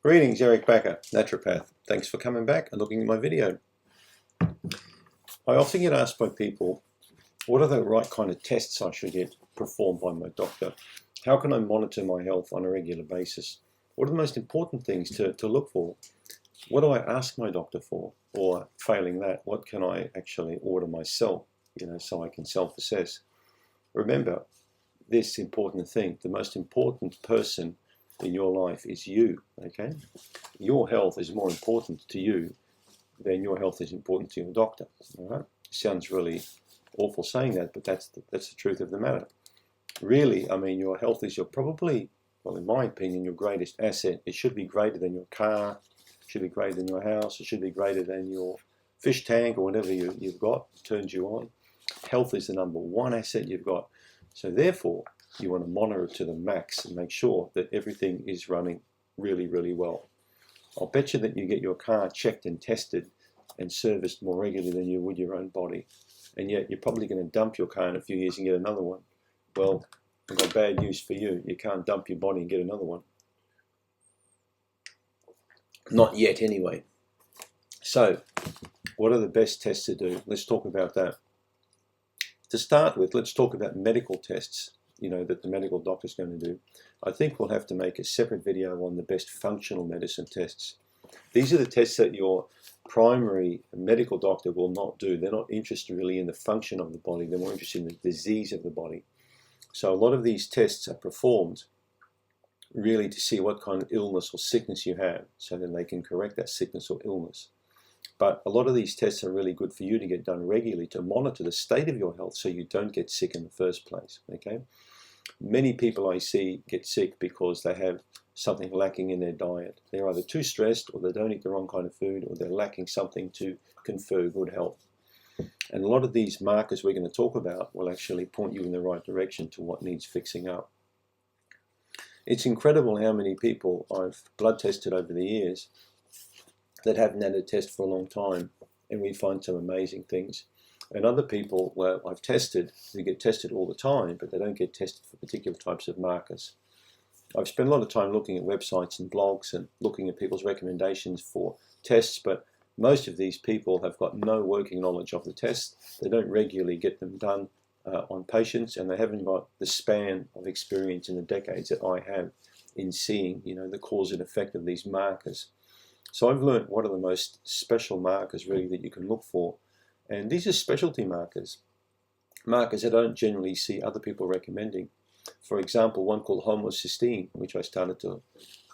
Greetings, Eric Bakker, naturopath. Thanks for coming back and looking at my video. I often get asked by people, what are the right kind of tests I should get performed by my doctor? How can I monitor my health on a regular basis? What are the most important things to look for? What do I ask my doctor for? Or failing that, what can I actually order myself, so I can self-assess? Remember this important thing, the most important person in your life is you, okay? Your health is more important to you than your health is important to your doctor, all right? Sounds really awful saying that, but that's the truth of the matter. Really, I mean, your health is probably, well, in my opinion, your greatest asset. It should be greater than your car, it should be greater than your house, it should be greater than your fish tank or whatever you've got, turns you on. Health is the number one asset you've got. So therefore, you want to monitor it to the max and make sure that everything is running really, really well. I'll bet you that you get your car checked and tested and serviced more regularly than you would your own body. And yet you're probably going to dump your car in a few years and get another one. Well, I've got bad news for you. You can't dump your body and get another one. Not yet, anyway. So, what are the best tests to do? Let's talk about that. To start with, let's talk about medical tests, that the medical doctor's going to do. I think we'll have to make a separate video on the best functional medicine tests. These are the tests that your primary medical doctor will not do. They're not interested really in the function of the body. They're more interested in the disease of the body. So a lot of these tests are performed really to see what kind of illness or sickness you have, so then they can correct that sickness or illness. But a lot of these tests are really good for you to get done regularly to monitor the state of your health so you don't get sick in the first place, okay? Many people I see get sick because they have something lacking in their diet. They're either too stressed, or they don't eat the wrong kind of food, or they're lacking something to confer good health. And a lot of these markers we're going to talk about will actually point you in the right direction to what needs fixing up. It's incredible how many people I've blood tested over the years that haven't had a test for a long time, and we find some amazing things. And other people where I've tested, who get tested all the time, but they don't get tested for particular types of markers. I've spent a lot of time looking at websites and blogs and looking at people's recommendations for tests, but most of these people have got no working knowledge of the tests. They don't regularly get them done on patients, and they haven't got the span of experience in the decades that I have in seeing, the cause and effect of these markers. So I've learned what are the most special markers really that you can look for. And these are specialty markers, markers that I don't generally see other people recommending. For example, one called homocysteine, which I started to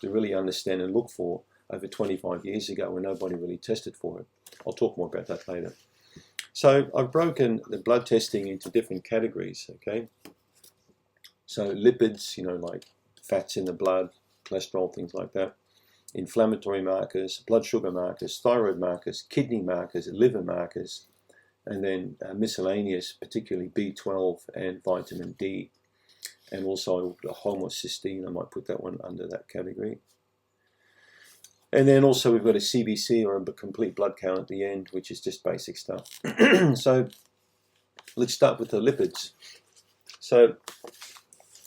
really understand and look for over 25 years ago when nobody really tested for it. I'll talk more about that later. So I've broken the blood testing into different categories, okay? So lipids, like fats in the blood, cholesterol, things like that. Inflammatory markers, blood sugar markers, thyroid markers, kidney markers, liver markers, and then miscellaneous, particularly B12 and vitamin D, and also homocysteine. I might put that one under that category. And then also we've got a CBC, or a complete blood count at the end, which is just basic stuff. So let's start with the lipids. So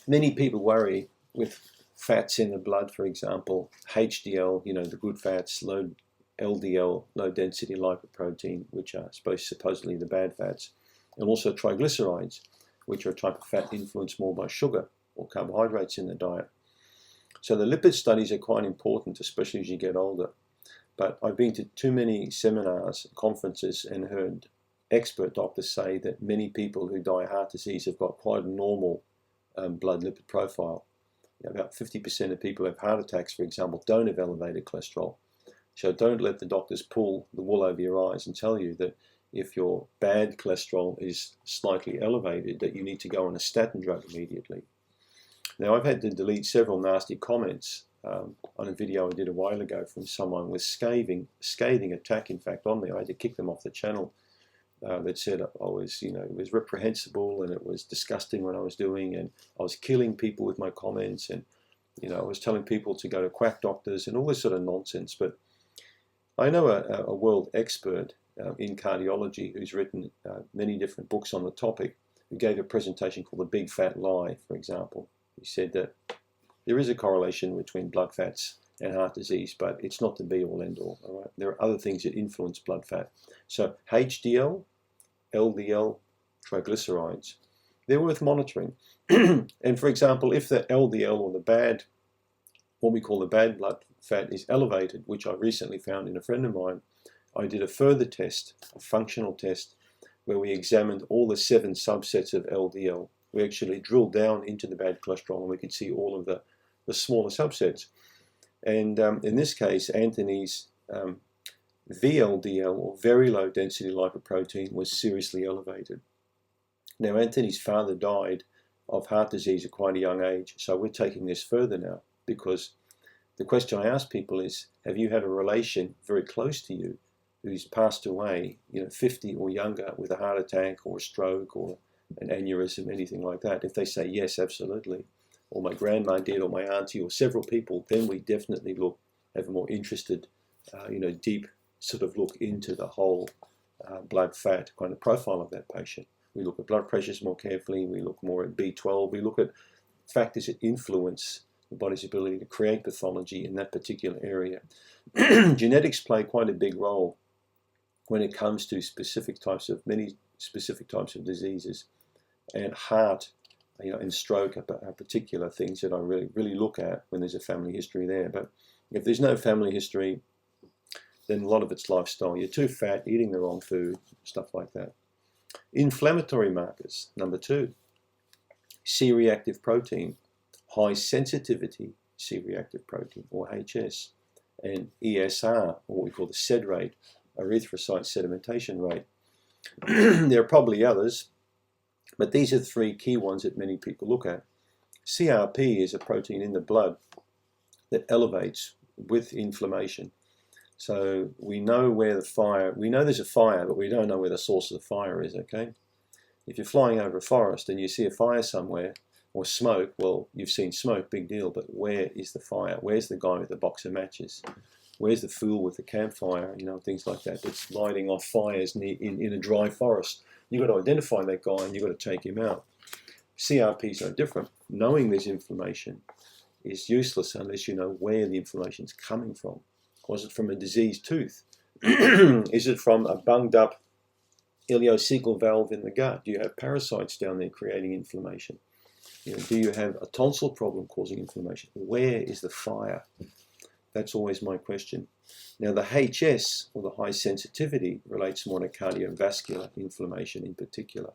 many people worry with fats in the blood, for example, HDL, the good fats, low LDL, low density lipoprotein, which are supposedly the bad fats, and also triglycerides, which are a type of fat influenced more by sugar or carbohydrates in the diet. So the lipid studies are quite important, especially as you get older. But I've been to too many seminars, conferences, and heard expert doctors say that many people who die of heart disease have got quite a normal blood lipid profile. About 50% of people who have heart attacks, for example, don't have elevated cholesterol. So don't let the doctors pull the wool over your eyes and tell you that if your bad cholesterol is slightly elevated, that you need to go on a statin drug immediately. Now, I've had to delete several nasty comments on a video I did a while ago from someone with scathing attack, in fact, on me. I had to kick them off the channel. That said I was, it was reprehensible and it was disgusting what I was doing, and I was killing people with my comments, and I was telling people to go to quack doctors and all this sort of nonsense. But I know a world expert in cardiology who's written many different books on the topic, who gave a presentation called The Big Fat Lie, for example. He said that there is a correlation between blood fats and heart disease, but it's not the be-all, end-all. All right? There are other things that influence blood fat. So HDL, LDL, triglycerides, they're worth monitoring. And for example, if the LDL or the bad, what we call the bad blood fat is elevated, which I recently found in a friend of mine, I did a further test, a functional test, where we examined all the 7 subsets of LDL. We actually drilled down into the bad cholesterol and we could see all of the smaller subsets. And in this case, Anthony's VLDL, or very low density lipoprotein, was seriously elevated. Now, Anthony's father died of heart disease at quite a young age, so we're taking this further now, because the question I ask people is, have you had a relation very close to you who's passed away, 50 or younger, with a heart attack or a stroke or an aneurysm, anything like that? If they say yes, absolutely, or my grandma did, or my auntie, or several people, then we definitely have a more interested, deep sort of look into the whole blood fat kind of profile of that patient. We look at blood pressures more carefully, we look more at B12, we look at factors that influence the body's ability to create pathology in that particular area. Genetics play quite a big role when it comes to many specific types of diseases, and heart, and stroke are particular things that I really look at when there's a family history there. But if there's no family history, then a lot of it's lifestyle. You're too fat, eating the wrong food, stuff like that. Inflammatory markers, number 2, C-reactive protein, high sensitivity C-reactive protein, or HS, and ESR, or what we call the SED rate, erythrocyte sedimentation rate. There are probably others, but these are 3 key ones that many people look at. CRP is a protein in the blood that elevates with inflammation. So we know we know there's a fire, but we don't know where the source of the fire is, okay? If you're flying over a forest and you see a fire somewhere, or smoke, well, you've seen smoke, big deal, but where is the fire? Where's the guy with the box of matches? Where's the fool with the campfire? Things like that. That's lighting off fires in a dry forest. You've got to identify that guy and you've got to take him out. CRPs are different. Knowing there's inflammation is useless unless you know where the inflammation is coming from. Was it from a diseased tooth? Is it from a bunged up ileocecal valve in the gut? Do you have parasites down there creating inflammation? Do you have a tonsil problem causing inflammation? Where is the fire? That's always my question. Now, the HS, or the high sensitivity, relates more to cardiovascular inflammation in particular.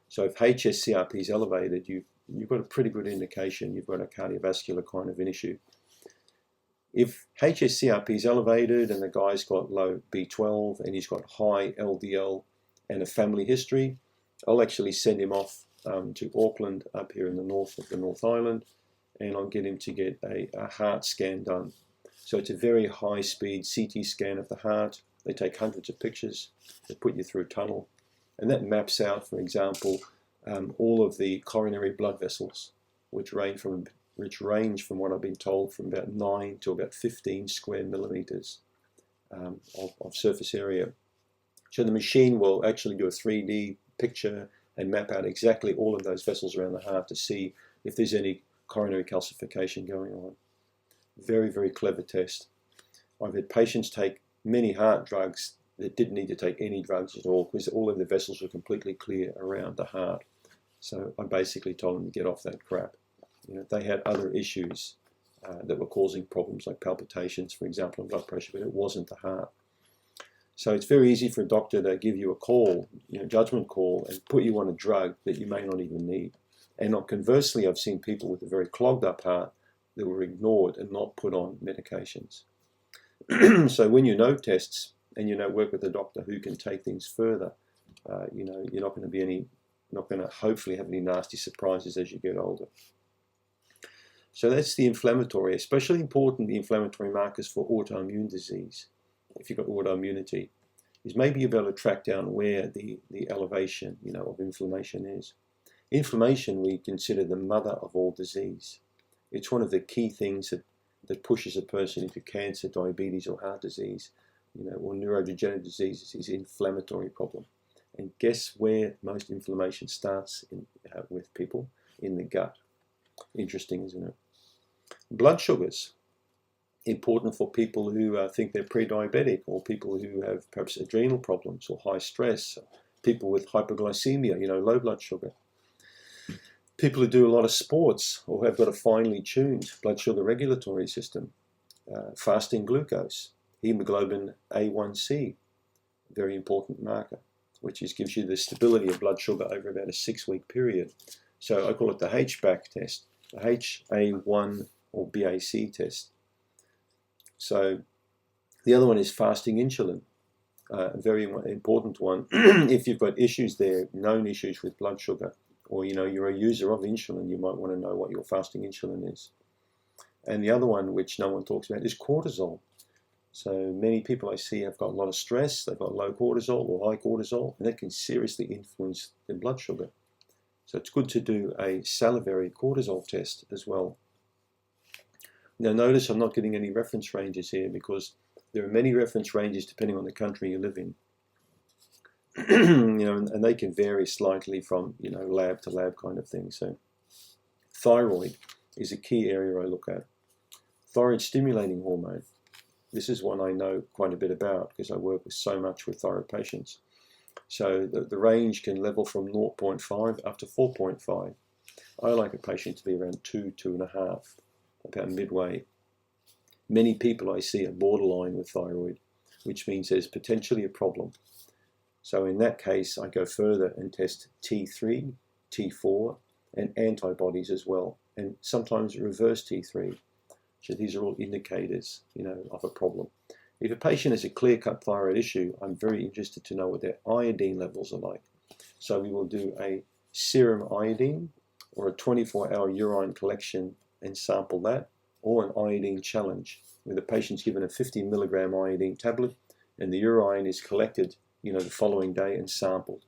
So if HS-CRP is elevated, you've got a pretty good indication you've got a cardiovascular kind of an issue. If HS-CRP is elevated and the guy's got low B12 and he's got high LDL and a family history, I'll actually send him off to Auckland, up here in the north of the North Island, and I'll get him to get a heart scan done. So it's a very high-speed CT scan of the heart. They take hundreds of pictures, they put you through a tunnel, and that maps out, for example, all of the coronary blood vessels, which range from what I've been told from about 9 to about 15 square millimeters of surface area. So the machine will actually do a 3D picture and map out exactly all of those vessels around the heart to see if there's any coronary calcification going on. Very, very clever test. I've had patients take many heart drugs that didn't need to take any drugs at all because all of the vessels were completely clear around the heart. So I basically told them to get off that crap. They had other issues that were causing problems like palpitations, for example, and blood pressure, but it wasn't the heart. So it's very easy for a doctor to give you a call, judgment call, and put you on a drug that you may not even need. And conversely, I've seen people with a very clogged up heart that were ignored and not put on medications. So when you know tests and work with a doctor who can take things further, you're not going to hopefully have any nasty surprises as you get older. So that's the inflammatory, especially important, the inflammatory markers for autoimmune disease. If you've got autoimmunity, is maybe you'll be able to track down where the elevation, of inflammation is. Inflammation we consider the mother of all disease. It's one of the key things that pushes a person into cancer, diabetes, or heart disease, or neurodegenerative diseases is inflammatory problem. And guess where most inflammation starts with people? In the gut. Interesting, isn't it? Blood sugars. important for people who think they're pre-diabetic, or people who have perhaps adrenal problems or high stress, people with hypoglycemia, low blood sugar, people who do a lot of sports or have got a finely tuned blood sugar regulatory system, fasting glucose, hemoglobin A1C, very important marker, which gives you the stability of blood sugar over about a 6-week period. So I call it the HBAC test, the HA1 or BAC test. So the other one is fasting insulin, a very important one. If you've got issues there, known issues with blood sugar, or you're a user of insulin, you might want to know what your fasting insulin is. And the other one, which no one talks about, is cortisol. So many people I see have got a lot of stress, they've got low cortisol or high cortisol, and that can seriously influence their blood sugar. So it's good to do a salivary cortisol test as well. Now notice I'm not getting any reference ranges here, because there are many reference ranges depending on the country you live in. And they can vary slightly from lab to lab kind of thing. So thyroid is a key area I look at. Thyroid stimulating hormone. This is one I know quite a bit about because I work so much with thyroid patients. So the range can level from 0.5 up to 4.5. I like a patient to be around 2, 2.5, about midway. Many people I see are borderline with thyroid, which means there's potentially a problem. So in that case, I go further and test T3, T4, and antibodies as well, and sometimes reverse T3. So these are all indicators, of a problem. If a patient has a clear-cut thyroid issue, I'm very interested to know what their iodine levels are like. So we will do a serum iodine or a 24-hour urine collection and sample that, or an iodine challenge, where the patient's given a 50 milligram iodine tablet and the urine is collected, the following day and sampled.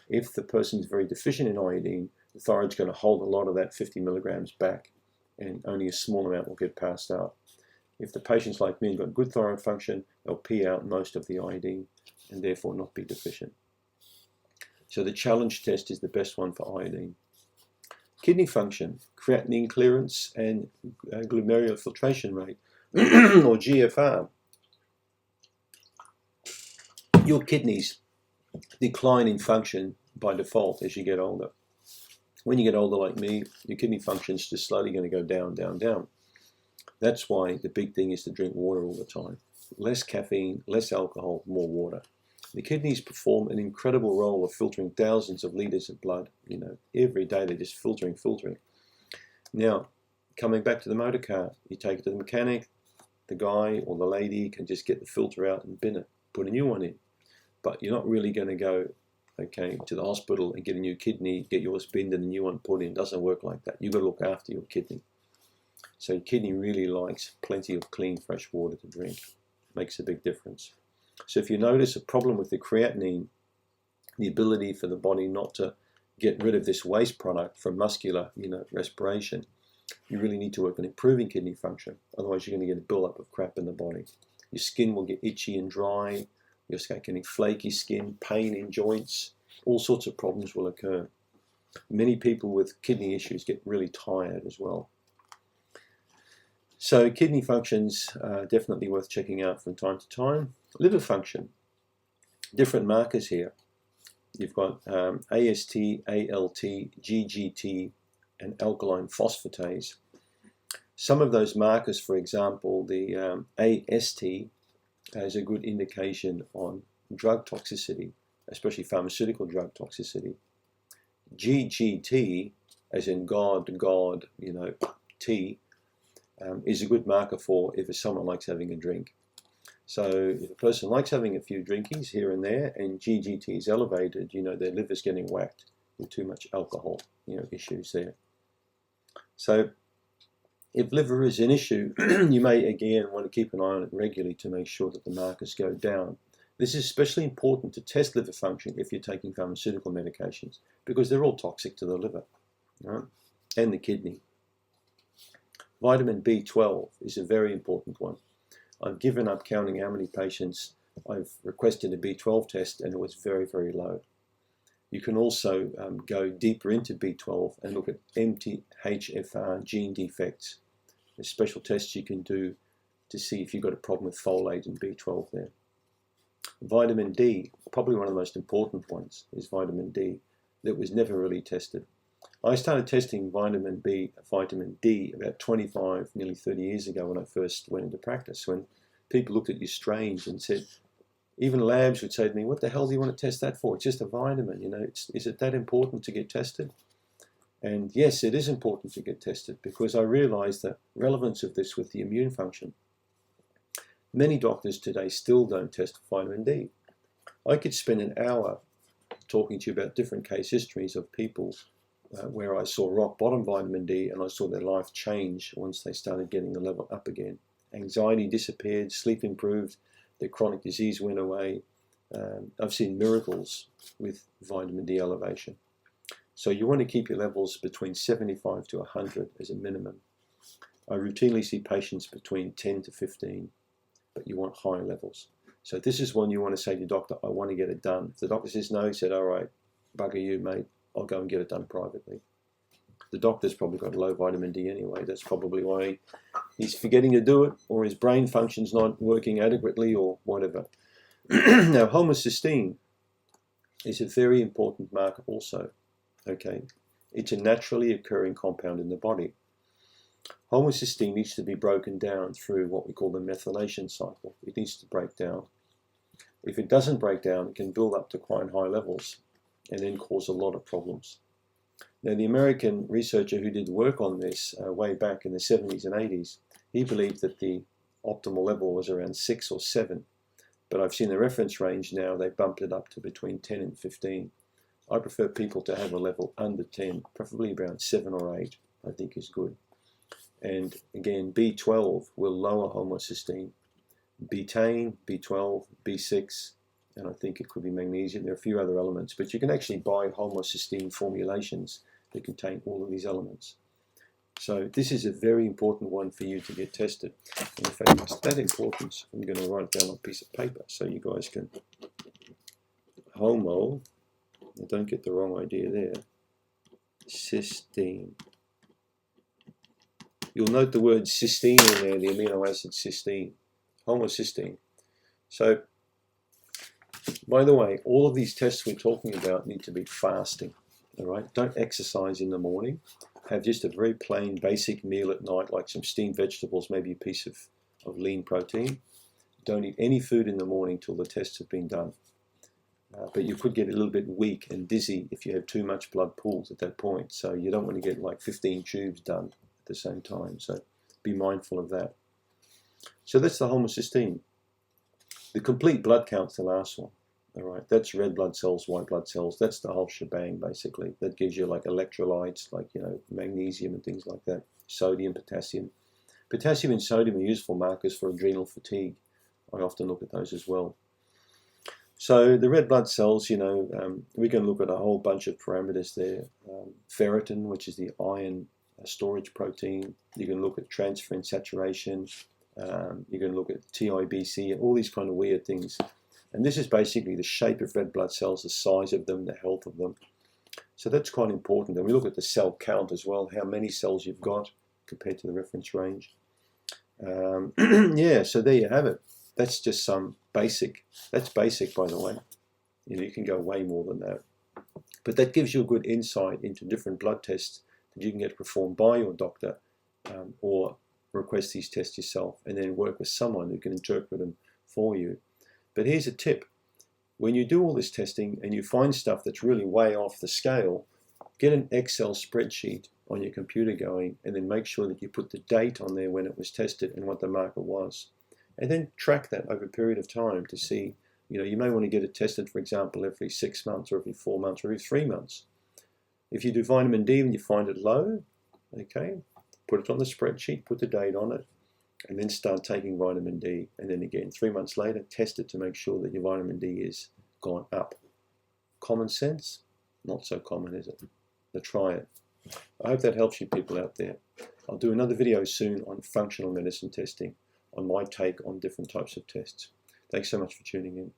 If the person's very deficient in iodine, the thyroid's going to hold a lot of that 50 milligrams back, and only a small amount will get passed out. If the patient's like me and got good thyroid function, they'll pee out most of the iodine and therefore not be deficient. So the challenge test is the best one for iodine. Kidney function, creatinine clearance and glomerular filtration rate, or GFR. Your kidneys decline in function by default as you get older. When you get older like me, your kidney function is just slowly going to go down, down, down. That's why the big thing is to drink water all the time. Less caffeine, less alcohol, more water. The kidneys perform an incredible role of filtering thousands of liters of blood. Every day they're just filtering. Now, coming back to the motor car, you take it to the mechanic, the guy or the lady can just get the filter out and bin it, put a new one in. But you're not really going to go to the hospital and get a new kidney, get yours binned and a new one put in. It doesn't work like that. You've got to look after your kidney. So your kidney really likes plenty of clean, fresh water to drink. Makes a big difference. So if you notice a problem with the creatinine, the ability for the body not to get rid of this waste product from muscular, respiration, you really need to work on improving kidney function. Otherwise, you're going to get a buildup of crap in the body. Your skin will get itchy and dry. You'll start getting flaky skin, pain in joints. All sorts of problems will occur. Many people with kidney issues get really tired as well. So kidney functions are definitely worth checking out from time to time. Liver function, different markers here. You've got AST, ALT, GGT, and alkaline phosphatase. Some of those markers, for example, the AST is a good indication on drug toxicity, especially pharmaceutical drug toxicity. GGT, as in God, T, is a good marker for if someone likes having a drink. So if a person likes having a few drinkies here and there and GGT is elevated, their liver's getting whacked with too much alcohol, issues there. So if liver is an issue, you may again want to keep an eye on it regularly to make sure that the markers go down. This is especially important to test liver function if you're taking pharmaceutical medications, because they're all toxic to the liver, right? And the kidney. Vitamin B12 is a very important one. I've given up counting how many patients I've requested a B12 test, and it was very, very low. You can also go deeper into B12 and look at MTHFR gene defects. There's special tests you can do to see if you've got a problem with folate and B12 there. Vitamin D, probably one of the most important ones, is vitamin D, that was never really tested. I started testing vitamin D about 25, nearly 30 years ago when I first went into practice, when people looked at you strange and said, even labs would say to me, what the hell do you want to test that for? It's just a vitamin, you know, is it that important to get tested? And yes, it is important to get tested, because I realized the relevance of this with the immune function. Many doctors today still don't test for vitamin D. I could spend an hour talking to you about different case histories of people where I saw rock bottom vitamin D and I saw their life change once they started getting the level up again. Anxiety disappeared, sleep improved, their chronic disease went away. I've seen miracles with vitamin D elevation. So you want to keep your levels between 75 to 100 as a minimum. I routinely see patients between 10 to 15, but you want high levels. So this is one you want to say to your doctor, I want to get it done. If the doctor says no, he said, all right, bugger you, mate, I'll go and get it done privately. The doctor's probably got low vitamin D anyway. That's probably why he's forgetting to do it, or his brain function's not working adequately, or whatever. Now, homocysteine is a very important marker also. Okay, it's a naturally occurring compound in the body. Homocysteine needs to be broken down through what we call the methylation cycle. It needs to break down. If it doesn't break down, it can build up to quite high levels and then cause a lot of problems. Now, the American researcher who did work on this way back in the 70s and 80s, he believed that the optimal level was around 6 or 7. But I've seen the reference range now, they bumped it up to between 10 and 15. I prefer people to have a level under 10, preferably around 7 or 8, I think is good. And again, B12 will lower homocysteine. Betaine, B12, B6, and I think it could be magnesium. There are a few other elements, but you can actually buy homocysteine formulations that contain all of these elements. So this is a very important one for you to get tested. And in fact, it's that important, I'm going to write it down on a piece of paper so you guys can don't get the wrong idea there, cysteine. You'll note the word cysteine in there, the amino acid cysteine, homocysteine. So, by the way, all of these tests we're talking about need to be fasting, all right? Don't exercise in the morning. Have just a very plain, basic meal at night, like some steamed vegetables, maybe a piece of lean protein. Don't eat any food in the morning till the tests have been done. But you could get a little bit weak and dizzy if you have too much blood pools at that point. So you don't want to get like 15 tubes done at the same time. So be mindful of that. So that's the homocysteine. The complete blood count's the last one. All right, that's red blood cells, white blood cells. That's the whole shebang, basically. That gives you like electrolytes, like, you know, magnesium and things like that. Sodium, potassium. Potassium and sodium are useful markers for adrenal fatigue. I often look at those as well. So the red blood cells, you know, we can look at a whole bunch of parameters there. Ferritin, which is the iron storage protein. You can look at transferrin saturation. You can look at TIBC, all these kind of weird things. And this is basically the shape of red blood cells, the size of them, the health of them. So that's quite important. And we look at the cell count as well, how many cells you've got compared to the reference range. Yeah, so there you have it. That's just some basic. That's basic, by the way. You know, you can go way more than that. But that gives you a good insight into different blood tests that you can get performed by your doctor, or request these tests yourself and then work with someone who can interpret them for you. But here's a tip. When you do all this testing and you find stuff that's really way off the scale, get an Excel spreadsheet on your computer going and then make sure that you put the date on there when it was tested and what the marker was. And then track that over a period of time to see, you know, you may want to get it tested, for example, every 6 months or every 4 months or every 3 months. If you do vitamin D and you find it low, okay, put it on the spreadsheet, put the date on it, and then start taking vitamin D. And then again, 3 months later, test it to make sure that your vitamin D is gone up. Common sense? Not so common, is it? But try it. I hope that helps you people out there. I'll do another video soon on functional medicine testing, on my take on different types of tests. Thanks so much for tuning in.